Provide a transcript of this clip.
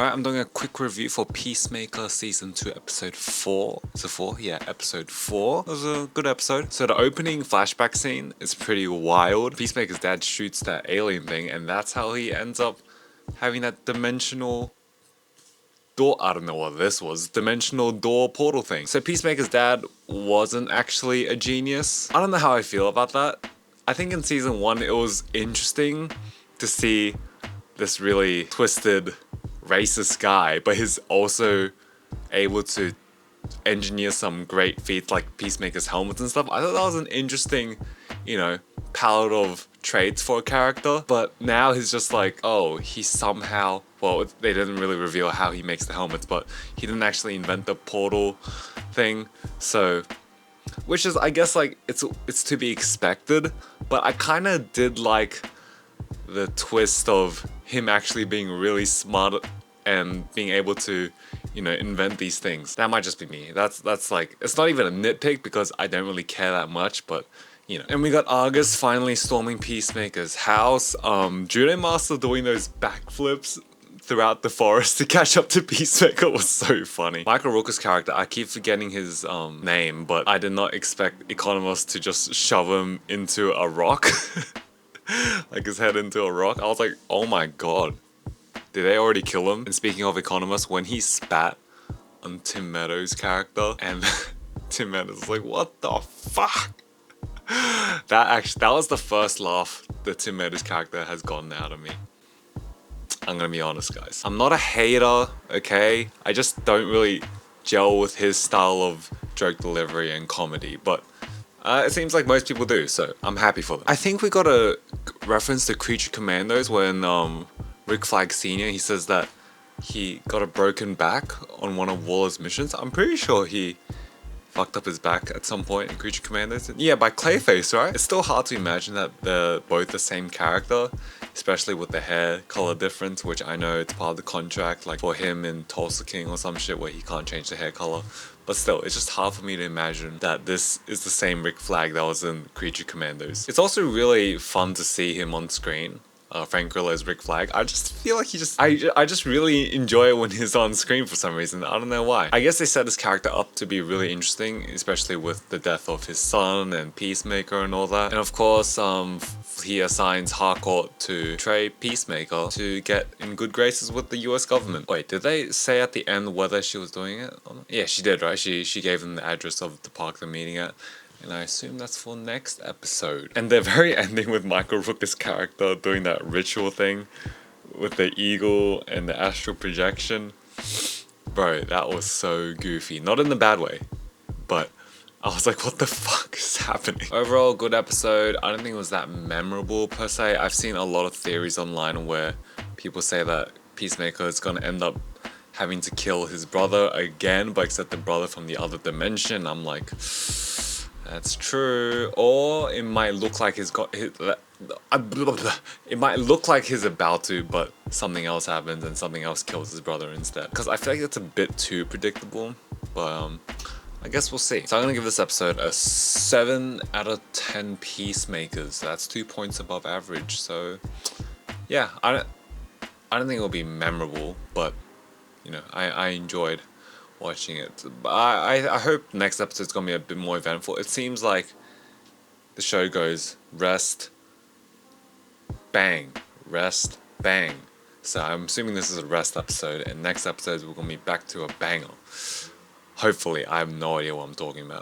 Alright, I'm doing a quick review for Peacemaker Season 2, Episode 4. Is it 4? Yeah, Episode 4. It was a good episode. So the opening flashback scene is pretty wild. Peacemaker's dad shoots that alien thing, and that's how he ends up having that dimensional door. I don't know what this was. Dimensional door portal thing. So Peacemaker's dad wasn't actually a genius. I don't know how I feel about that. I think in Season 1 it was interesting to see this really twisted racist guy, but he's also able to engineer some great feats like Peacemaker's helmets and stuff. I thought that was an interesting, palette of traits for a character. But now he's just like, oh, he somehow, well, they didn't really reveal how he makes the helmets, but he didn't actually invent the portal thing. So, which is, I guess, like, it's to be expected, but I kind of did like the twist of him actually being really smart and being able to, invent these things. That might just be me. That's like, it's not even a nitpick because I don't really care that much, but And we got Argus finally storming Peacemaker's house. Judo Master doing those backflips throughout the forest to catch up to Peacemaker was so funny. Michael Rooker's character, I keep forgetting his name, but I did not expect Economos to just shove him into a rock. Like his head into a rock. I was like, oh my god. Did they already kill him? And speaking of Economos, when he spat on Tim Meadows' character and Tim Meadows was like, what the fuck? That was the first laugh that Tim Meadows' character has gotten out of me. I'm gonna be honest, guys. I'm not a hater, okay? I just don't really gel with his style of joke delivery and comedy, but it seems like most people do, so I'm happy for them. I think we got a reference to Creature Commandos when Rick Flag Sr., he says that he got a broken back on one of Waller's missions. I'm pretty sure he fucked up his back at some point in Creature Commandos. Yeah, by Clayface, right? It's still hard to imagine that they're both the same character, especially with the hair color difference, which I know it's part of the contract, like for him in Tulsa King or some shit where he can't change the hair color. But still, it's just hard for me to imagine that this is the same Rick Flag that was in Creature Commandos. It's also really fun to see him on screen. Frank Grillo's Rick Flag. I just feel like I just really enjoy it when he's on screen for some reason. I don't know why. I guess they set his character up to be really interesting, especially with the death of his son and Peacemaker and all that. And of course, he assigns Harcourt to betray Peacemaker to get in good graces with the US government. Wait, did they say at the end whether she was doing it or not? Yeah, she did, right? She gave him the address of the park they're meeting at. And I assume that's for next episode. And the very ending with Michael Rooker's character doing that ritual thing with the eagle and the astral projection. Bro, that was so goofy. Not in the bad way, but I was like, what the fuck is happening? Overall, good episode. I don't think it was that memorable per se. I've seen a lot of theories online where people say that Peacemaker is gonna end up having to kill his brother again, but except the brother from the other dimension. I'm like, that's true, or it might look like it might look like he's about to, but something else happens and something else kills his brother instead. Because I feel like it's a bit too predictable, but I guess we'll see. So I'm gonna give this episode a 7 out of 10 Peacemakers. That's 2 points above average. So yeah, I don't think it'll be memorable, but I enjoyed watching it. I hope next episode's gonna be a bit more eventful. It seems like the show goes rest, bang, rest, bang. So I'm assuming this is a rest episode, and next episode we're gonna be back to a banger. Hopefully. I have no idea what I'm talking about.